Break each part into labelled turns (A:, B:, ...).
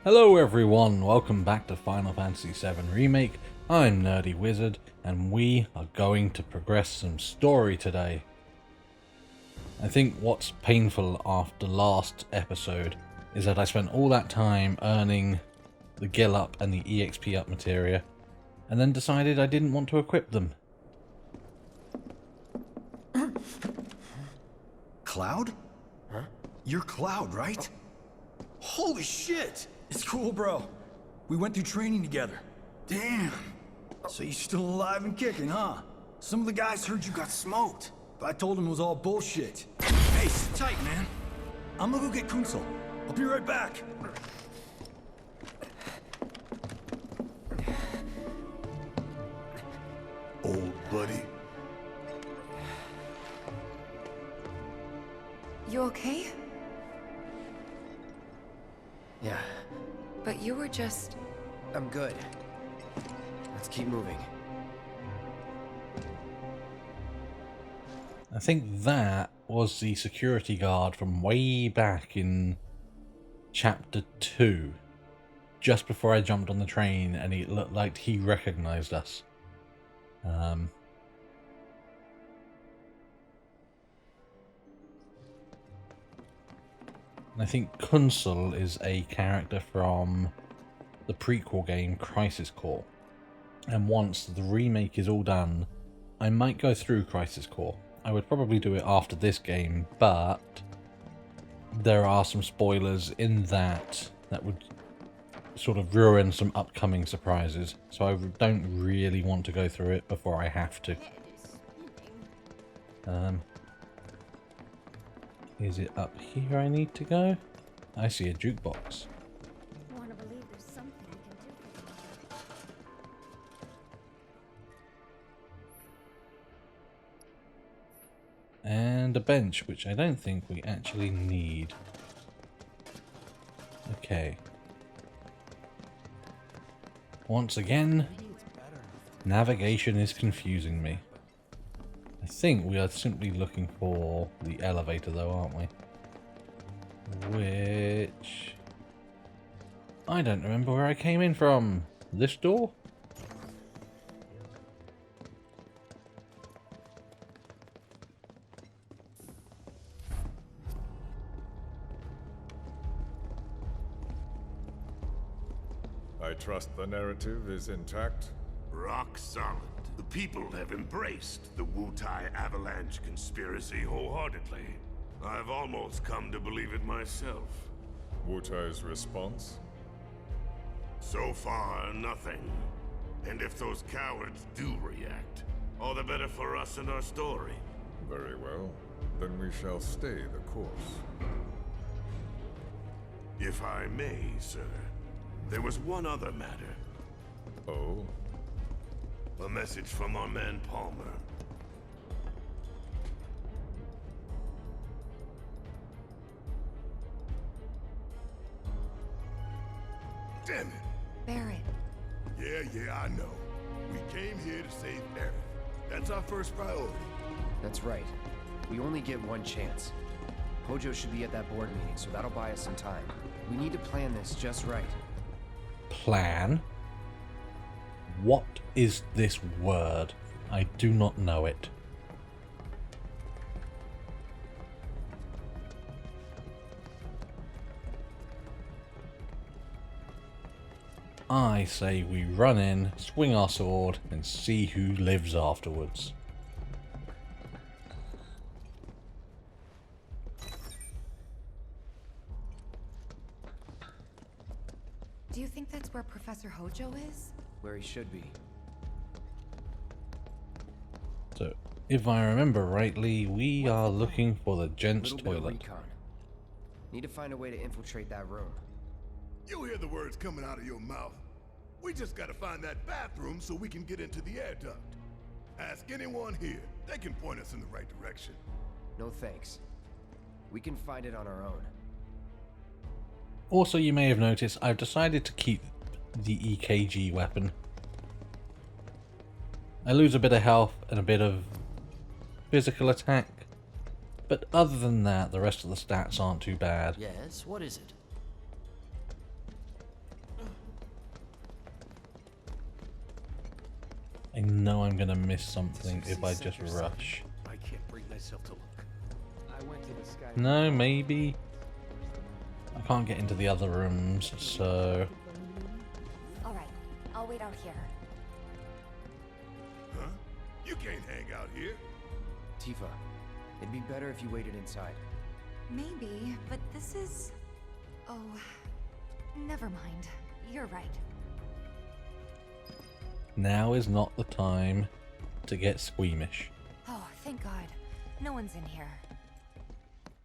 A: Hello everyone, welcome back to Final Fantasy VII Remake. I'm Nerdy Wizard, and we are going to progress some story today. I think what's painful after last episode is that I spent all that time earning the Gil Up and the EXP Up materia, and then decided I didn't want to equip them.
B: Cloud?
C: Huh?
B: You're Cloud, right? Holy shit! It's cool, bro. We went through training together. Damn. So you're still alive and kicking, huh? Some of the guys heard you got smoked, but I told them it was all bullshit. Hey, sit tight, man. I'm gonna go get Kunsel. I'll be right back.
D: Old buddy.
E: You okay?
C: Yeah,
E: But you were just...
C: I'm good. Let's keep moving.
A: I think that was the security guard from way back in chapter 2, just before I jumped on the train, and it looked like he recognized us. And I think Kunsel is a character from the prequel game Crisis Core. And once the remake is all done, I might go through Crisis Core. I would probably do it after this game, but there are some spoilers in that would sort of ruin some upcoming surprises. So I don't really want to go through it before I have to. Is it up here I need to go? I see a jukebox.
F: Want to believe there's something we can do for them.
A: And a bench, which I don't think we actually need. Okay. Once again, navigation is confusing me. I think we are simply looking for the elevator though, aren't we? Which... I don't remember where I came in from. This door?
D: I trust the narrative is intact.
G: Rock solid. The people have embraced the Wutai Avalanche conspiracy wholeheartedly. I've almost come to believe it myself.
D: Wutai's response?
G: So far, nothing. And if those cowards do react, all the better for us and our story.
D: Very well. Then we shall stay the course.
G: If I may, sir, there was one other matter.
D: Oh?
G: A message from our man Palmer. Damn it!
E: Barrett.
G: Yeah, I know. We came here to save Aerith. That's our first priority.
C: That's right. We only get one chance. Hojo should be at that board meeting, so that'll buy us some time. We need to plan this just right.
A: Plan? What is this word? I do not know it. I say we run in, swing our sword, and see who lives afterwards.
E: Do you think that's where Professor Hojo is?
C: Where he should be.
A: So, if I remember rightly, we are looking for the gents'
C: Little bit of
A: toilet.
C: recon. Need to find a way to infiltrate that room.
G: You hear the words coming out of your mouth. We just gotta find that bathroom so we can get into the air duct. Ask anyone here. They can point us in the right direction.
C: No thanks. We can find it on our own.
A: Also, you may have noticed I've decided to keep the EKG weapon. I lose a bit of health and a bit of physical attack, but other than that, the rest of the stats aren't too bad.
H: Yes, what is it?
A: I know I'm gonna miss something if I just rush.
H: I can't bring myself to look. I went to the sky.
A: No, maybe. I can't get into the other rooms, so...
E: Alright, I'll wait out here.
G: Huh? You can't hang out here.
C: Tifa, it'd be better if you waited inside.
E: Maybe, but this is... Oh, never mind. You're right.
A: Now is not the time to get squeamish.
E: Oh, thank God. No one's in here.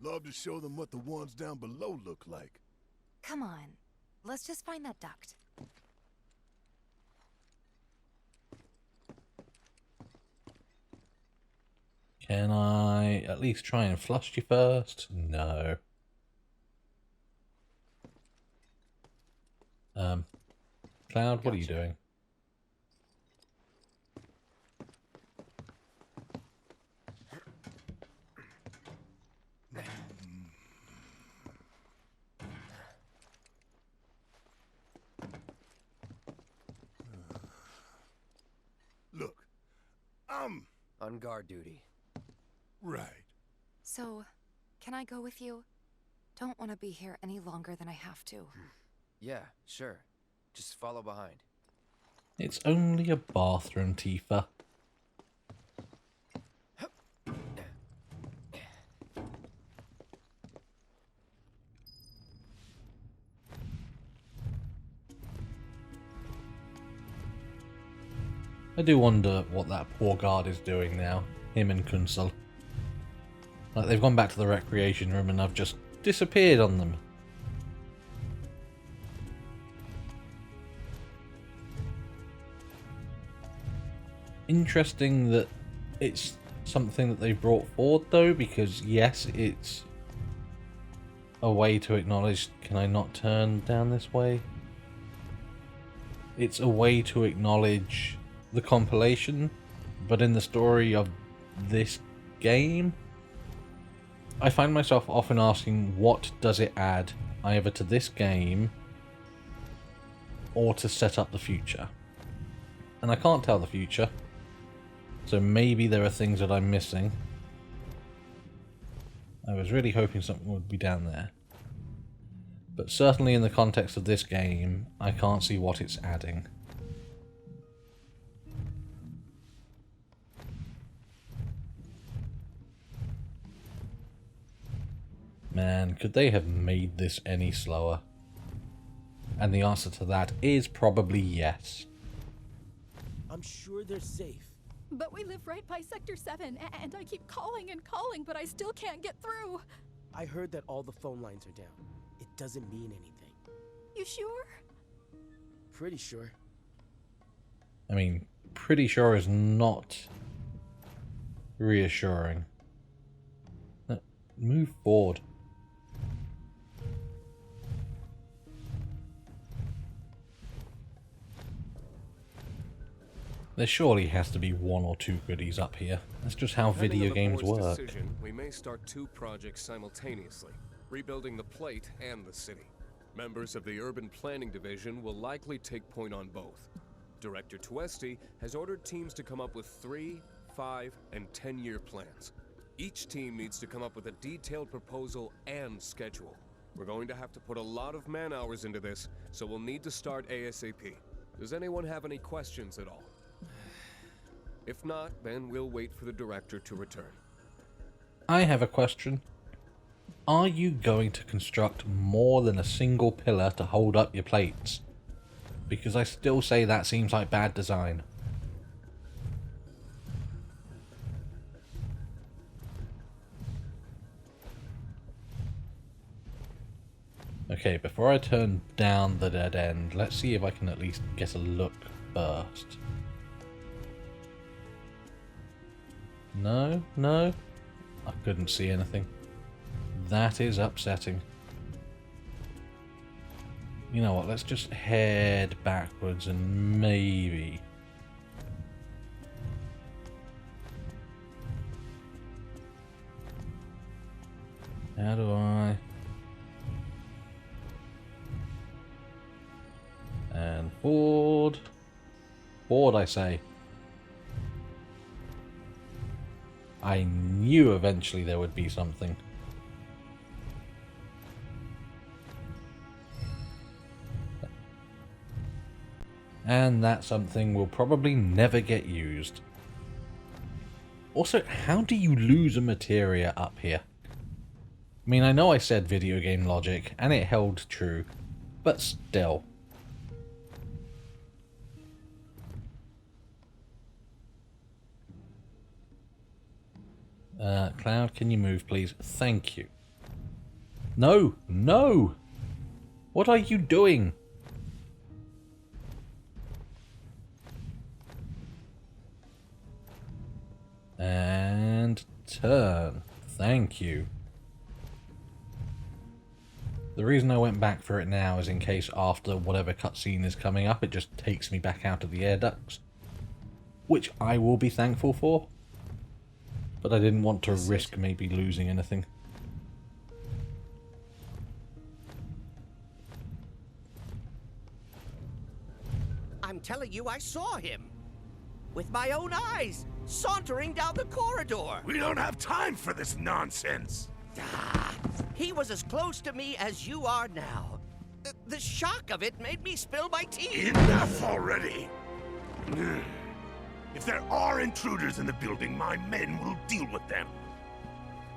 G: Love to show them what the ones down below look like.
E: Come on. Let's just find that duct.
A: Can I at least try and flush you first? No. Cloud, what are you doing?
G: Look, I'm
C: On guard duty.
G: right.
E: So, can I go with you? Don't want to be here any longer than I have to.
C: Yeah, sure. Just follow behind.
A: It's only a bathroom, Tifa. I do wonder what that poor guard is doing now, him and Kunsel. Like, they've gone back to the recreation room and I've just disappeared on them. Interesting that it's something that they brought forward though, because yes, it's a way to acknowledge... Can I not turn down this way? It's a way to acknowledge the compilation, but in the story of this game, I find myself often asking, what does it add either to this game or to set up the future? And I can't tell the future, so maybe there are things that I'm missing. I was really hoping something would be down there, but certainly in the context of this game, I can't see what it's adding. Man, could they have made this any slower? And the answer to that is probably yes.
I: I'm sure they're safe.
J: But we live right by Sector 7, and I keep calling and calling, but I still can't get through.
I: I heard that all the phone lines are down. It doesn't mean anything.
J: You sure?
I: Pretty sure.
A: I mean, pretty sure is not reassuring. Move forward. There surely has to be one or two goodies up here. That's just how video games work.
H: Decision, we may start two projects simultaneously, rebuilding the plate and the city. Members of the Urban Planning Division will likely take point on both. Director TETSUYA has ordered teams to come up with 3, 5, and 10-year plans. Each team needs to come up with a detailed proposal and schedule. We're going to have to put a lot of man-hours into this, so we'll need to start ASAP. Does anyone have any questions at all? If not, then we'll wait for the director to return.
A: I have a question. Are you going to construct more than a single pillar to hold up your plates? Because I still say that seems like bad design. Okay, before I turn down the dead end, let's see if I can at least get a look first. No, no, I couldn't see anything. That is upsetting. You know what, let's just head backwards and maybe... How do I... And forward. Forward, I say. I knew eventually there would be something. And that something will probably never get used. Also, how do you lose a materia up here? I mean, I know I said video game logic, and it held true, but still. Cloud, can you move, please? Thank you. No! No! What are you doing? And turn. Thank you. The reason I went back for it now is in case after whatever cutscene is coming up, it just takes me back out of the air ducts. Which I will be thankful for. But I didn't want to risk maybe losing anything.
K: I'm telling you, I saw him. With my own eyes, sauntering down the corridor.
G: We don't have time for this nonsense.
K: He was as close to me as you are now. The shock of it made me spill my tea.
G: Enough already. If there are intruders in the building, my men will deal with them.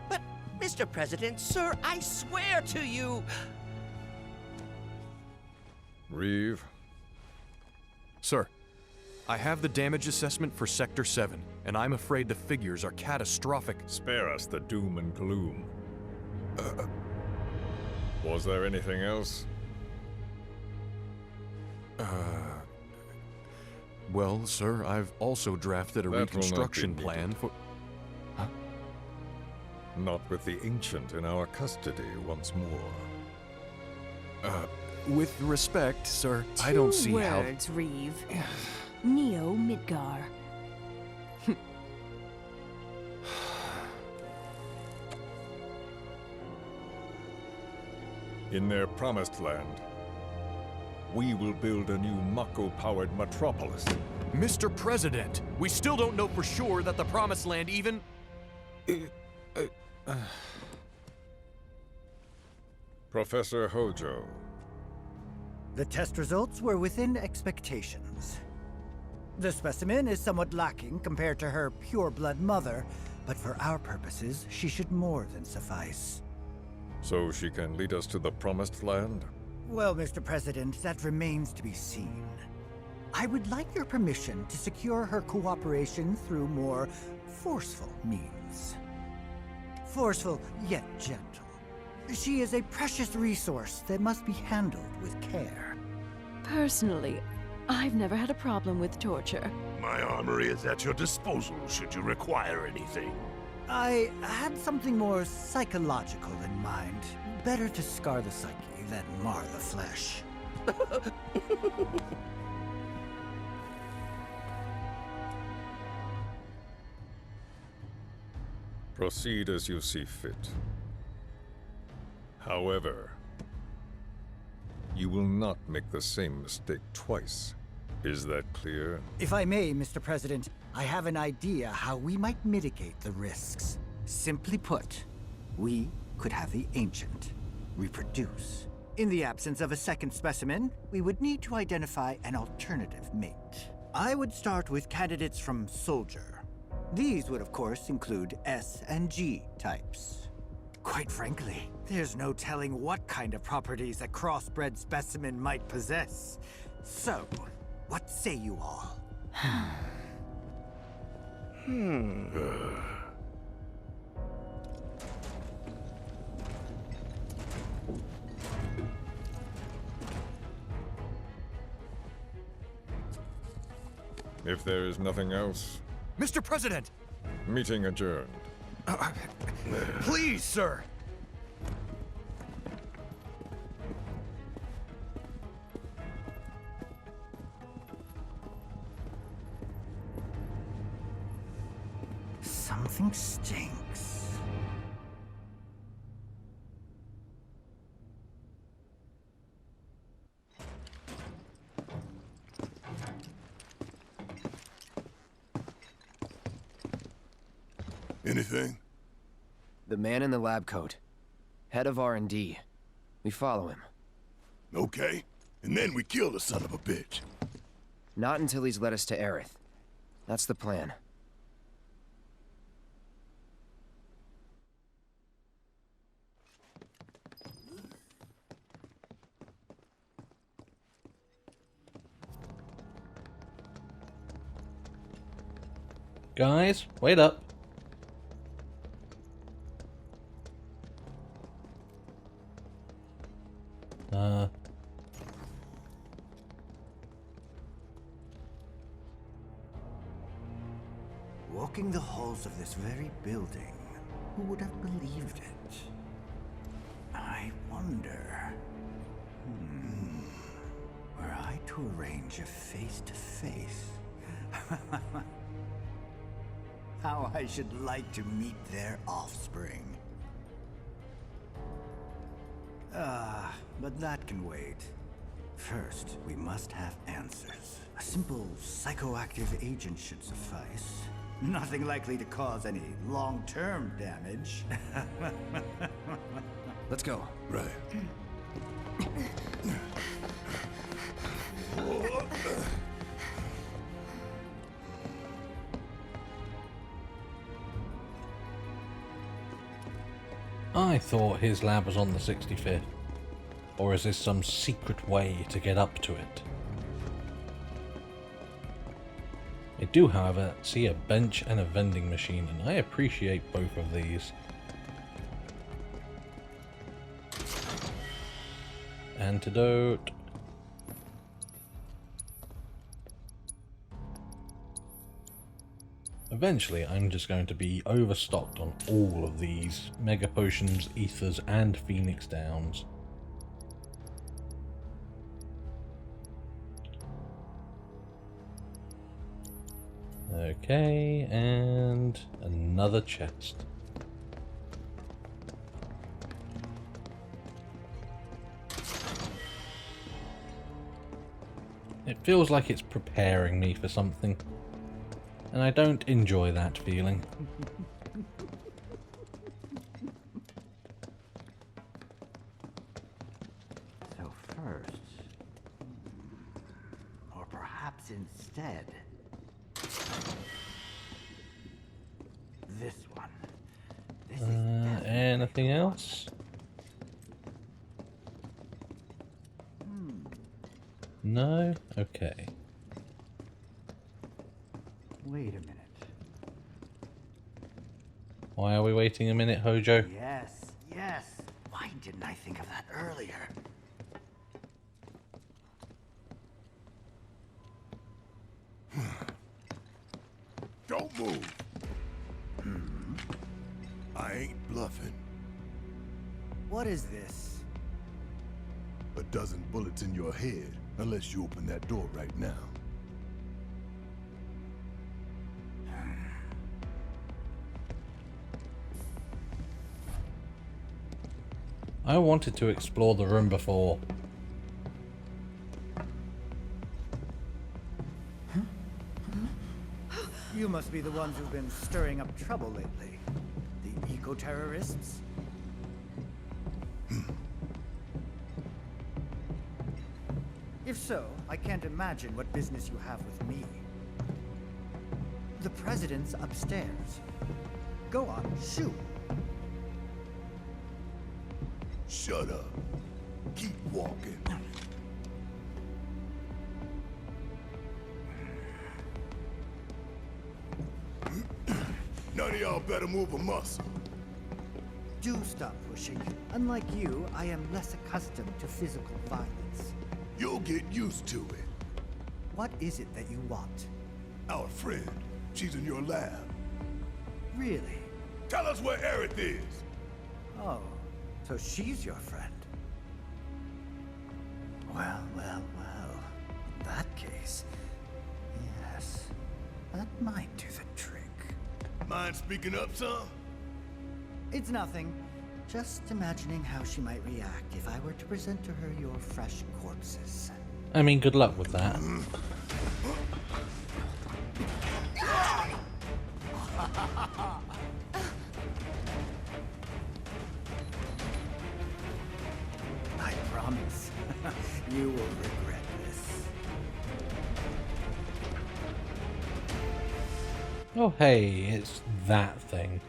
K: But, Mr. President, sir, I swear to you...
D: Reeve?
L: Sir, I have the damage assessment for Sector 7, and I'm afraid the figures are catastrophic.
D: Spare us the doom and gloom. Was there anything else?
L: Well, sir, I've also drafted a reconstruction plan for... Huh?
D: Not with the Ancient in our custody once more.
L: With respect, sir, I don't see how...
M: 2 words, Reeve. Neo Midgar.
D: In their promised land, we will build a new Mako-powered metropolis.
L: Mr. President, we still don't know for sure that the Promised Land even...
D: Professor Hojo.
N: The test results were within expectations. The specimen is somewhat lacking compared to her pure-blood mother, but for our purposes, she should more than suffice.
D: So she can lead us to the Promised Land?
N: Well, Mr. President, that remains to be seen. I would like your permission to secure her cooperation through more forceful means. Forceful, yet gentle. She is a precious resource that must be handled with care.
M: Personally, I've never had a problem with torture.
G: My armory is at your disposal should you require anything.
N: I had something more psychological in mind. Better to scar the psyche than mar the flesh.
D: Proceed as you see fit. However, you will not make the same mistake twice. Is that clear?
N: If I may, Mr. President, I have an idea how we might mitigate the risks. Simply put, we could have the Ancient reproduce. In the absence of a second specimen, we would need to identify an alternative mate. I would start with candidates from Soldier. These would, of course, include S and G types. Quite frankly, there's no telling what kind of properties a crossbred specimen might possess. So, what say you all?
D: If there is nothing else...
L: Mr. President!
D: Meeting adjourned.
L: Please, sir!
N: Something stinks.
G: Anything?
C: The man in the lab coat. Head of R&D. We follow him.
G: Okay. And then we kill the son of a bitch.
C: Not until he's led us to Aerith. That's the plan.
A: Guys, wait up.
N: Walking the halls of this very building, who would have believed it? I wonder... Were I to arrange a face-to-face... how I should like to meet their offspring. But that can wait. First, we must have answers. A simple psychoactive agent should suffice. Nothing likely to cause any long-term damage.
C: Let's go.
G: Right.
A: I thought his lab was on the 65th. Or is this some secret way to get up to it? I do, however, see a bench and a vending machine, and I appreciate both of these. Antidote. Eventually, I'm just going to be overstocked on all of these Mega Potions, Ethers, and Phoenix Downs. Okay, and another chest. It feels like it's preparing me for something, and I don't enjoy that feeling.
N: So first, or perhaps instead, this one. This is
A: anything else? No? Okay.
N: Wait a minute.
A: Why are we waiting a minute, Hojo?
N: Yes, yes. Why didn't I think of that earlier?
G: Don't move. I ain't bluffing.
N: What is this?
G: A dozen bullets in your head, unless you open that door right now.
A: I wanted to explore the room before.
N: You must be the ones who've been stirring up trouble lately. The eco-terrorists? If so, I can't imagine what business you have with me. The president's upstairs. Go on, shoot.
G: Shut up. Keep walking. None of y'all better move a muscle.
N: Do stop pushing. Unlike you, I am less accustomed to physical violence.
G: You'll get used to it.
N: What is it that you want?
G: Our friend. She's in your lab.
N: Really?
G: Tell us where Aerith is.
N: Oh, so she's your friend. Well. In that case, yes, that might do the trick.
G: Mind speaking up, son?
N: It's nothing. Just imagining how she might react if I were to present to her your fresh corpses.
A: I mean, good luck with that.
N: You will regret this.
A: Oh hey, it's that thing.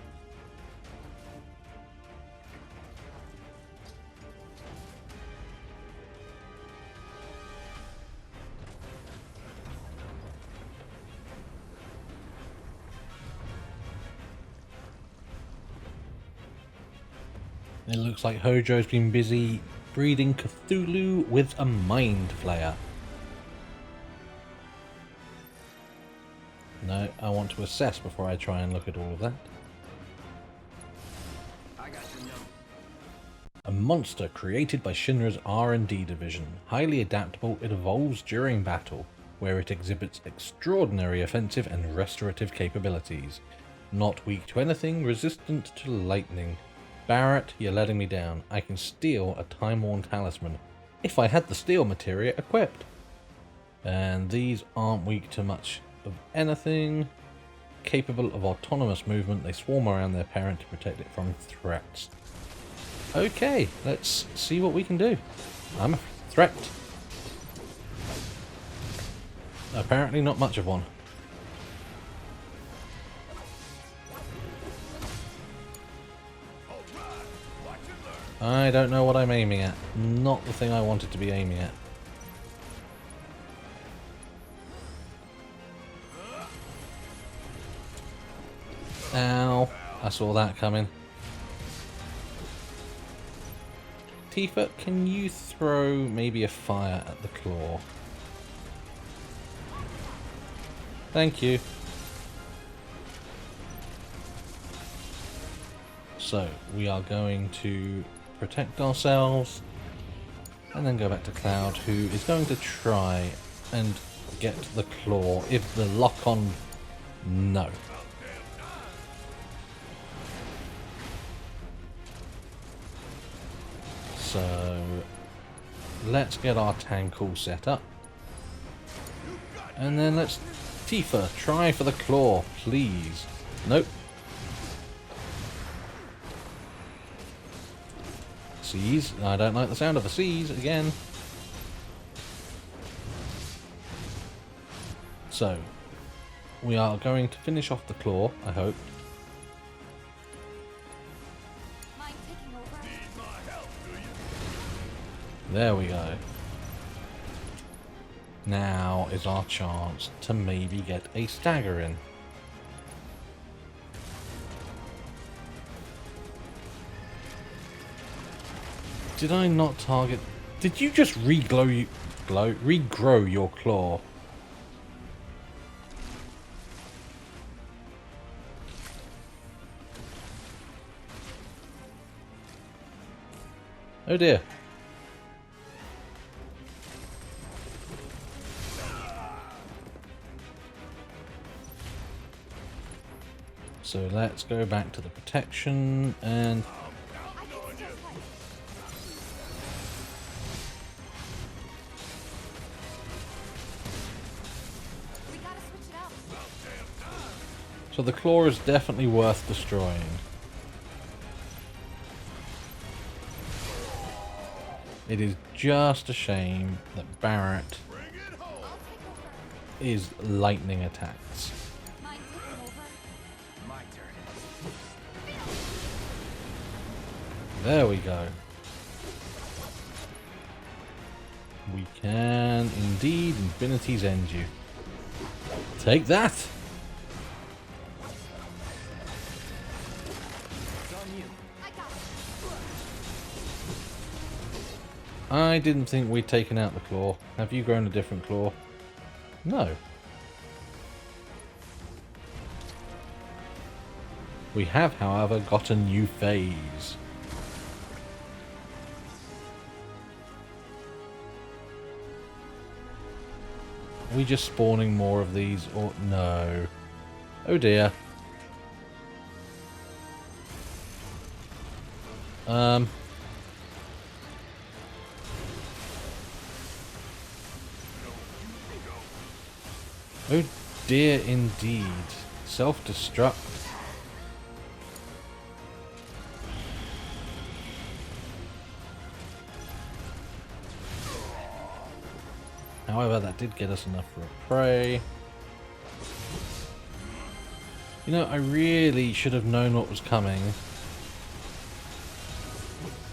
A: It looks like Hojo's been busy breeding Cthulhu with a mind flayer. No, I want to assess before I try and look at all of that.
C: I got your number.
A: A monster created by Shinra's R&D division. Highly adaptable, it evolves during battle, where it exhibits extraordinary offensive and restorative capabilities. Not weak to anything, resistant to lightning. Barrett, you're letting me down. I can steal a time-worn talisman, if I had the steel materia equipped. And these aren't weak to much of anything. Capable of autonomous movement, they swarm around their parent to protect it from threats. Okay, let's see what we can do. I'm a threat. Apparently not much of one. I don't know what I'm aiming at. Not the thing I wanted to be aiming at. Ow. I saw that coming. Tifa, can you throw maybe a fire at the claw? Thank you. So, we are going to protect ourselves and then go back to Cloud, who is going to try and get the claw. If the lock-on... No. So, let's get our tank all set up. And then let's... Tifa, try for the claw, please. Nope. Seize. I don't like the sound of a seize again. So, we are going to finish off the claw, I hope. There we go. Now is our chance to maybe get a stagger in. Did I not target? Did you just regrow your claw? Oh dear. So let's go back to the protection and... So the claw is definitely worth destroying. It is just a shame that Barrett is lightning attacks. There we go. We can indeed Infinity's End you. Take that! I didn't think we'd taken out the claw. Have you grown a different claw? No. We have, however, got a new phase. Are we just spawning more of these, or no? Oh dear. Oh dear indeed. Self-destruct. However, that did get us enough for a prey. You know, I really should have known what was coming.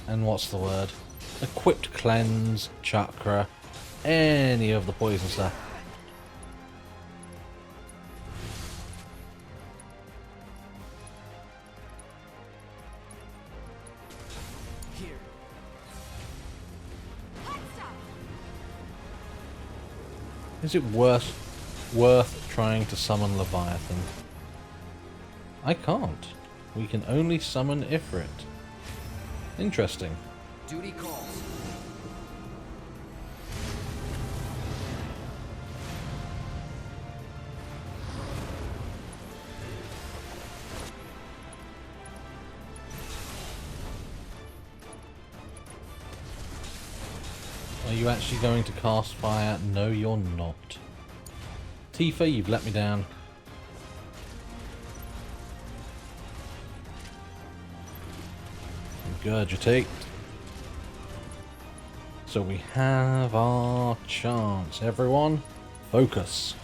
A: And what's the word? Equipped cleanse, chakra, any of the poison stuff. Is it worth trying to summon Leviathan? I can't. We can only summon Ifrit. Interesting.
C: Duty calls.
A: Are you actually going to cast fire? No, you're not. Tifa, you've let me down. Regurgitate. So we have our chance. Everyone, focus.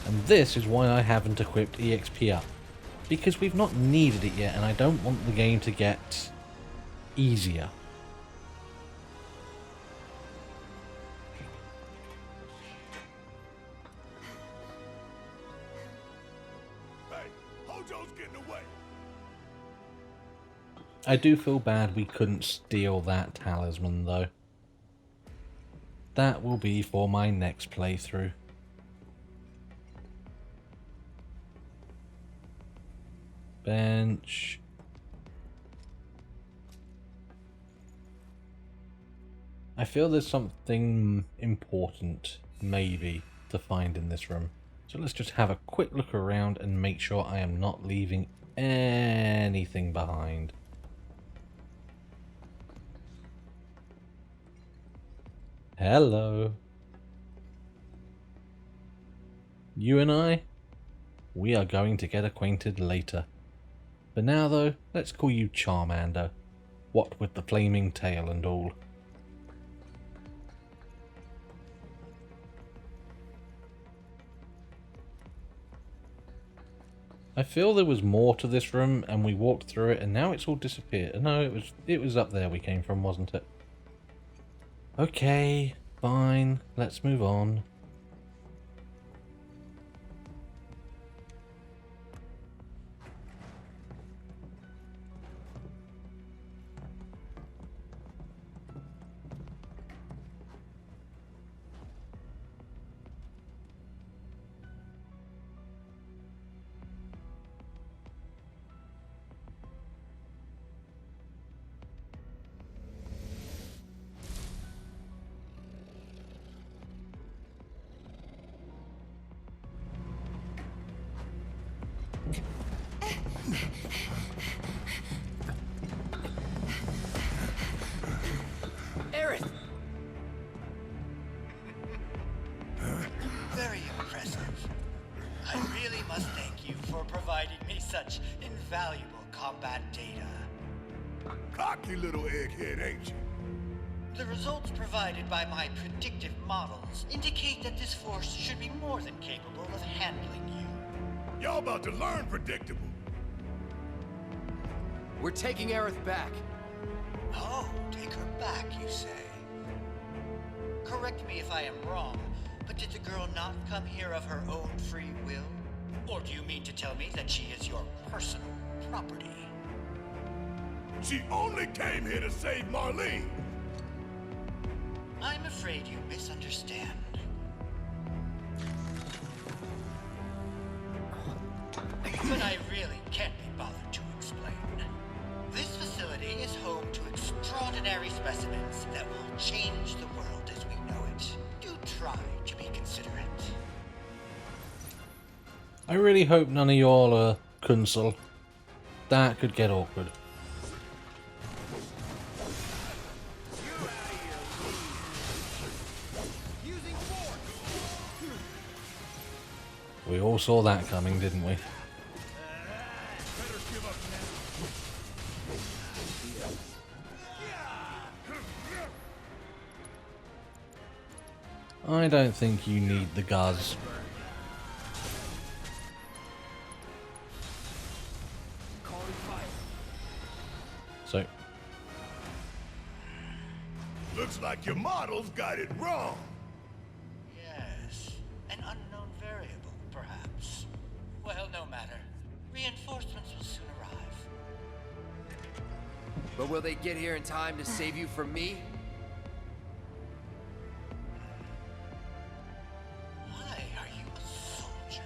A: And this is why I haven't equipped EXP up. Because we've not needed it yet, and I don't want the game to get easier.
G: Hey, Hojo's getting away.
A: I do feel bad we couldn't steal that talisman, though. That will be for my next playthrough. Bench. I feel there's something important, maybe, to find in this room. So let's just have a quick look around and make sure I am not leaving anything behind. Hello. You and I? We are going to get acquainted later. For now though, let's call you Charmander. What with the flaming tail and all. I feel there was more to this room and we walked through it and now it's all disappeared. No, it was up there we came from, wasn't it? Okay, fine, let's move on.
N: Very impressive. I really must thank you for providing me such invaluable combat data.
G: Cocky little egghead, ain't you?
N: The results provided by my predictive models indicate that this force should be more than capable of handling you.
G: Y'all about to learn predictable.
C: We're taking Aerith back.
N: Oh, take her back, you say? Correct me if I am wrong, but did the girl not come here of her own free will? Or do you mean to tell me that she is your personal property?
G: She only came here to save Marlene.
N: I'm afraid you misunderstand. But I really can't be bothered to explain. This facility is home to extraordinary specimens that will change the world as we know it. Do try to be considerate.
A: I really hope none of y'all are Kunsel. That could get awkward. We all saw that coming, didn't we? I don't think you need the guz. So.
G: Looks like your models got it wrong.
O: Yes. An unknown variable, perhaps. Well, no matter. Reinforcements will soon arrive.
C: But will they get here in time to save you from me?
O: Why are you a soldier?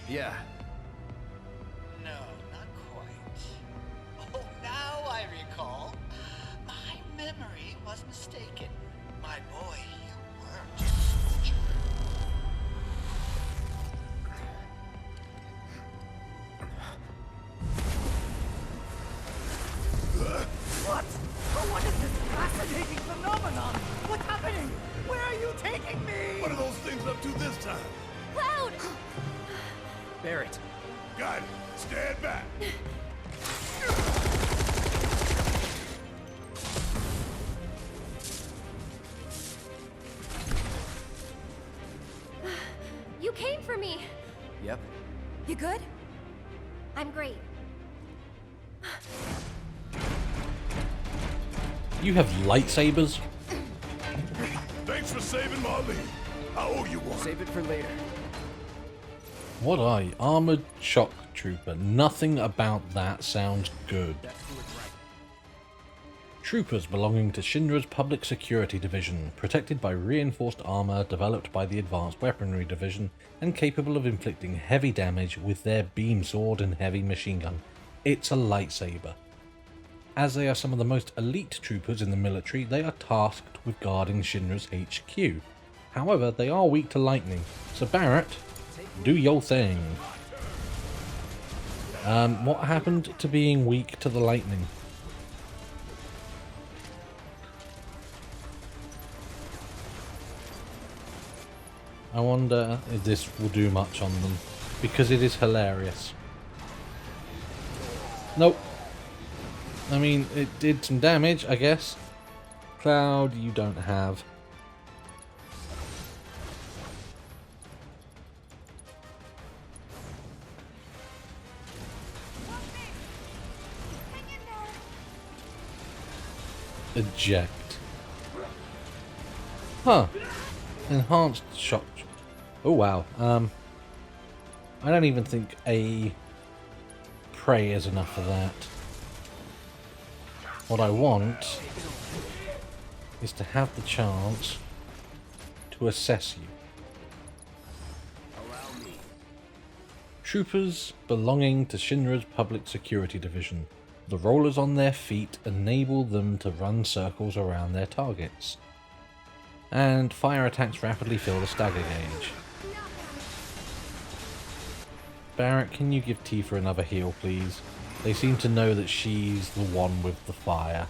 C: Yeah.
O: No, not quite. Oh, now I recall. My memory was mistaken. My boy, you weren't a soldier.
N: What? Oh, what is this fascinating phenomenon? What's happening? Where are you taking me?
G: What are those things up to this time?
J: Cloud!
C: Barrett.
G: Got it. Stand back.
E: You came for me.
C: Yep.
E: You good? I'm great.
A: You have lightsabers?
G: Thanks for saving Marlene. I owe you one.
C: Save it for later.
A: What are you? Armored shock trooper. Nothing about that sounds good. Troopers belonging to Shinra's Public Security Division, protected by reinforced armor developed by the Advanced Weaponry Division and capable of inflicting heavy damage with their beam sword and heavy machine gun. It's a lightsaber. As they are some of the most elite troopers in the military, they are tasked with guarding Shinra's HQ. However, they are weak to lightning, so Barrett, do your thing. What happened to being weak to the lightning? I wonder if this will do much on them, because it is hilarious. Nope. I mean, it did some damage, I guess. Cloud, you don't have. Eject. Huh. Enhanced shock. Oh wow. I don't even think a prey is enough for that. What I want is to have the chance to assess you. Troopers belonging to Shinra's Public Security Division. The rollers on their feet enable them to run circles around their targets. And fire attacks rapidly fill the stagger gauge. Barrett, can you give Tifa another heal, please? They seem to know that she's the one with the fire.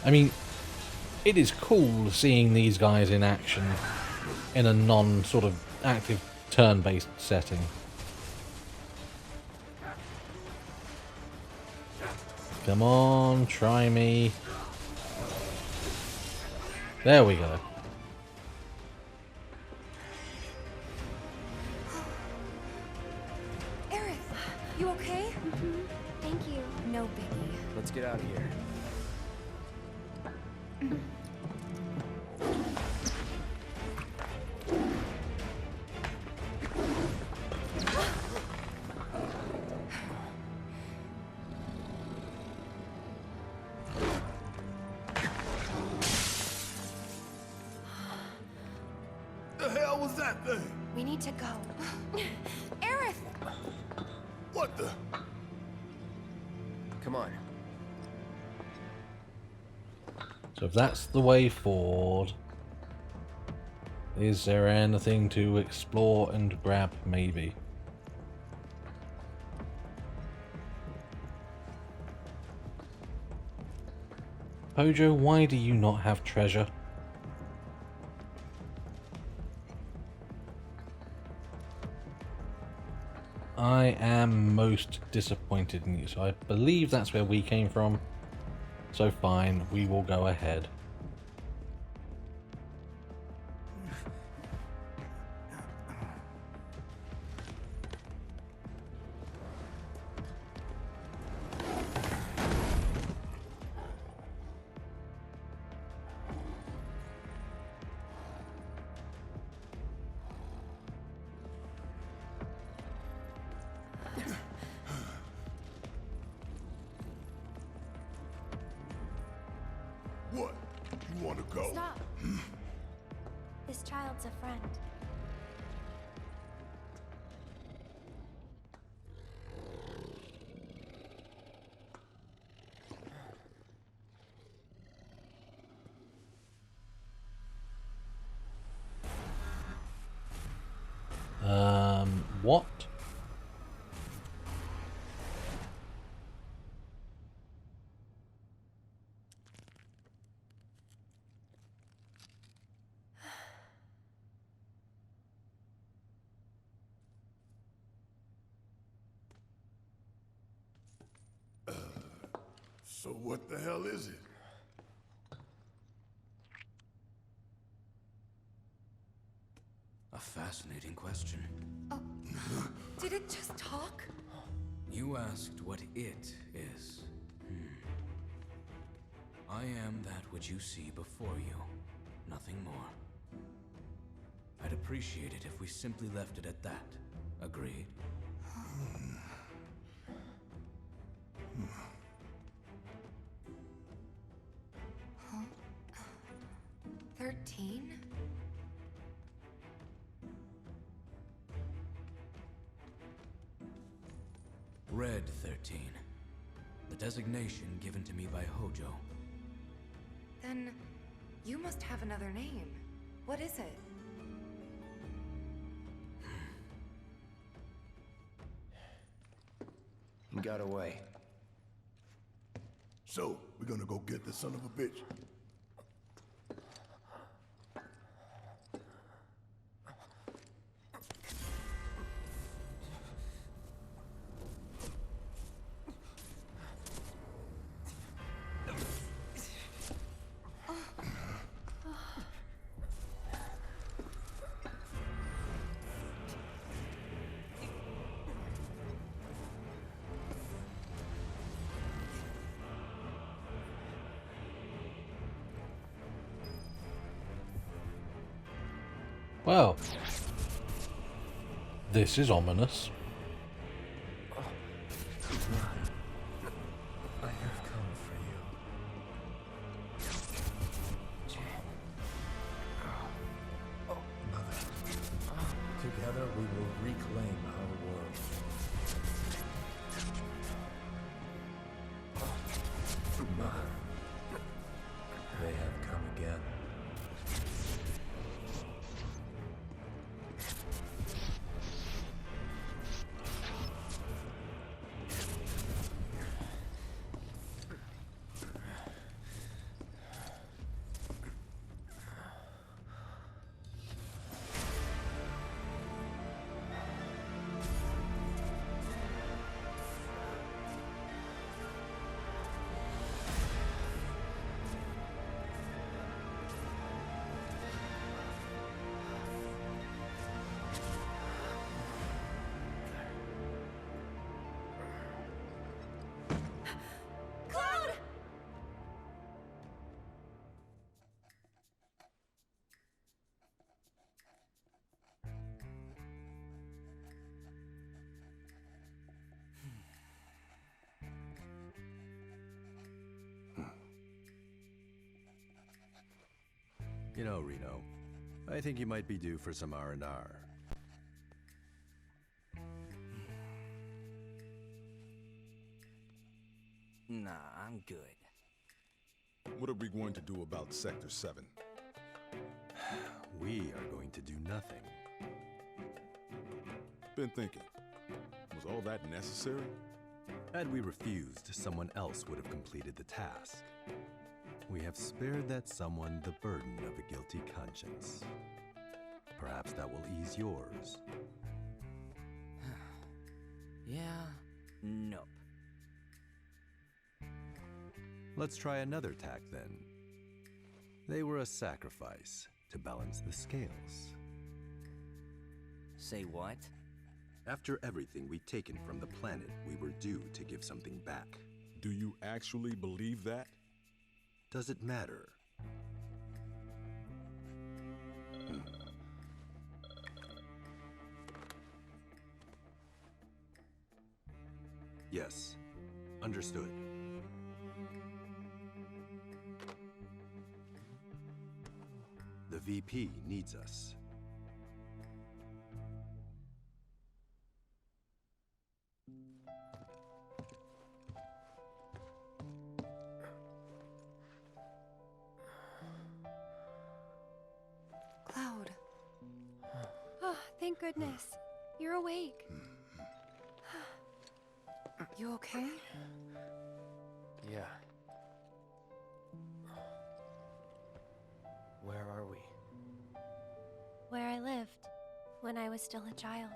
A: I mean, it is cool seeing these guys in action in a non-sort of active turn-based setting. Come on, try me. There we go.
E: Aerith, you okay? Thank you. No biggie.
C: Let's get out of here.
G: The hell was that thing?
E: We need to go. Aerith!
G: What the?
C: Come on.
A: So if that's the way forward, is there anything to explore and grab? Maybe. Hojo, why do you not have treasure? I am most disappointed in you. So I believe that's where we came from. So fine, we will go ahead.
G: What? You want to go?
F: Stop. This child's a friend.
A: What?
G: So what the hell is it?
P: A fascinating question.
E: Oh, did it just talk?
P: You asked what it is. I am that which you see before you, nothing more. I'd appreciate it if we simply left it at that. Agreed?
E: 13?
P: Red 13. The designation given to me by Hojo.
E: Then you must have another name. What is it?
C: He got away.
G: So, we're gonna go get the son of a bitch.
A: Well, this is ominous.
Q: I have come for you. Mother. Together we will reclaim our world. Mother. They have come again.
R: You know, Reno, I think you might be due for some R&R.
I: Nah, I'm good.
D: What are we going to do about Sector 7?
R: We are going to do nothing.
D: Been thinking, was all that necessary?
R: Had we refused, someone else would have completed the task. We have spared that someone the burden of a guilty conscience. Perhaps that will ease yours.
S: Yeah, nope.
R: Let's try another tack then. They were a sacrifice to balance the scales.
S: Say what?
R: After everything we'd taken from the planet, we were due to give something back.
T: Do you actually believe that?
R: Does it matter? Yes, understood. The VP needs us.
E: Cloud. Oh, thank goodness. You're awake. You okay?
C: Yeah. Where are we?
E: Where I lived when I was still a child.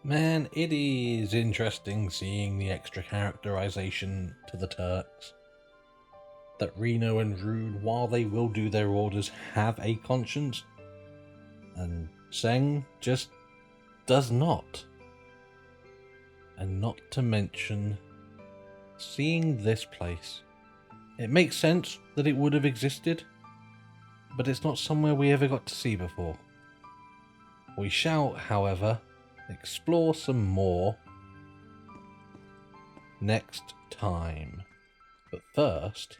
A: Man, it is interesting seeing the extra characterization to the Turks. That Reno and Rude, while they will do their orders, have a conscience. And Seng just does not. And not to mention, seeing this place. It makes sense that it would have existed, but it's not somewhere we ever got to see before. We shall, however, explore some more next time. But first,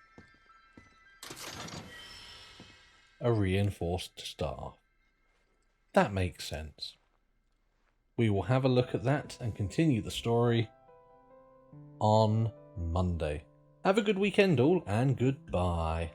A: a reinforced staff. That makes sense. We will have a look at that and continue the story on Monday. Have a good weekend all, and goodbye.